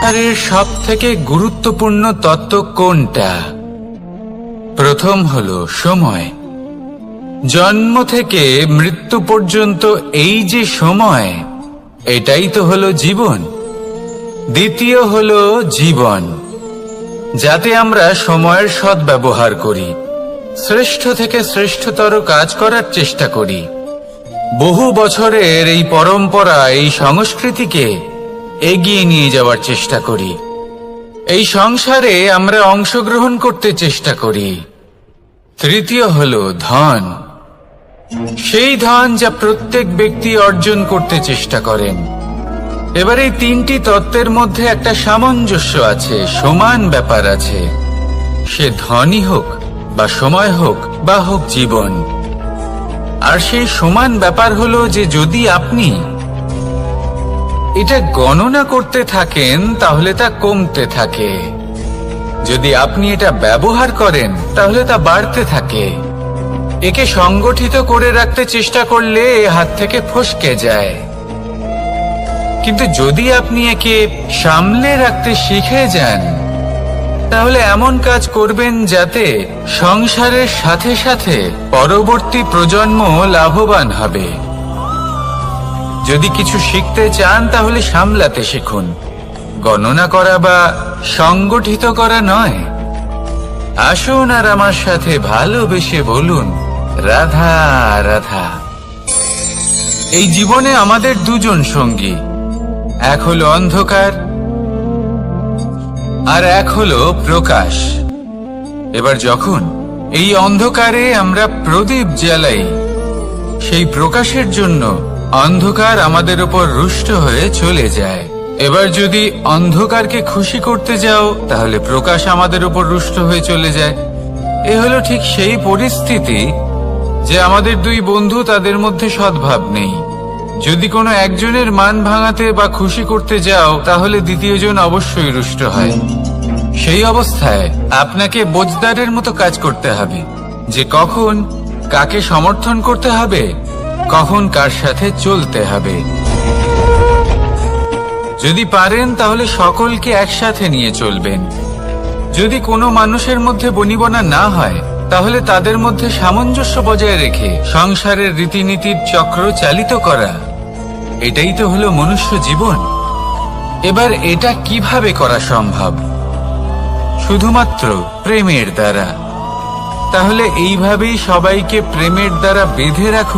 আর এর সব থেকে গুরুত্বপূর্ণ তত্ত্ব কোনটা? প্রথম হলো সময়। জন্ম থেকে মৃত্যু পর্যন্ত এই যে সময়, এটাই তো হলো জীবন। দ্বিতীয় হলো জীবন, যাতে আমরা সময়ের সদ্ব্যবহার করি, শ্রেষ্ঠ থেকে শ্রেষ্ঠতর কাজ করার চেষ্টা করি। বহু বছরের এই পরম্পরা, এই সংস্কৃতিকে এগিয়ে নিয়ে যাওয়ার চেষ্টা করি। এই সংসারে আমরা অংশগ্রহণ করতে চেষ্টা করি। তৃতীয় হলো ধন, সেই ধন যা প্রত্যেক ব্যক্তি অর্জন করতে চেষ্টা করেন। এবার এই তিনটি তত্ত্বের মধ্যে একটা সামঞ্জস্য আছে, সমান ব্যাপার আছে। সে ধনই হোক বা সময় হোক বা হোক জীবন। আর সেই সমান ব্যাপার হলো যে যদি আপনি এটা গণনা করতে থাকেন তাহলে তা কমতে থাকে, যদি আপনি এটা ব্যবহার করেন তাহলে তা বাড়তে থাকে। একে সংগঠিত করে রাখতে চেষ্টা করলে এ হাত থেকে ফসকে যায়, কিন্তু যদি আপনি একে সামলে রাখতে শিখে যান তাহলে এমন কাজ করবেন যাতে সংসারের সাথে সাথে পরবর্তী প্রজন্ম লাভবান হবে। যদি কিছু শিখতে চান তাহলে সামলাতে শিখুন, গণনা করা বা সংগঠিত করা নয়। আসুন আর আমার সাথে ভালোবেসে বলুন, রাধা রাধা। এই জীবনে আমাদের দুজন সঙ্গী, এক হলো অন্ধকার আর এক হলো প্রকাশ। এবার যখন এই অন্ধকারে আমরা প্রদীপ জ্বালাই, সেই প্রকাশের জন্য অন্ধকার আমাদের উপর রুষ্ট হয়ে চলে যায়। এবার যদি অন্ধকারকে খুশি করতে যাও তাহলে প্রকাশ আমাদের উপর রুষ্ট হয়ে চলে যায়। এ হলো ঠিক সেই পরিস্থিতি যে আমাদের দুই বন্ধু, তাদের মধ্যে সদ্ভাব নেই। যদি কোনো একজনের মান ভাঙাতে বা খুশি করতে যাও তাহলে দ্বিতীয়জন অবশ্যই রুষ্ট হয়। সেই অবস্থায় আপনাকে বোঝদারের মতো কাজ করতে হবে, যে কখন কাকে সমর্থন করতে হবে, কখন কার সাথে চলতে হবে। যদি পারেন তাহলে সকলকে একসাথে নিয়ে চলবেন। যদি কোনো মানুষের মধ্যে বনিবনা না হয় তাহলে তাদের মধ্যে সামঞ্জস্য বজায় রেখে সংসারের রীতিনীতির চক্র চালিত করা, এটাই তো হলো মনুষ্য জীবন। এবার এটা কিভাবে করা সম্ভব? শুধুমাত্র প্রেমের দ্বারা। তাহলে এইভাবেই সবাইকে প্রেমের দ্বারা বেঁধে রাখুন।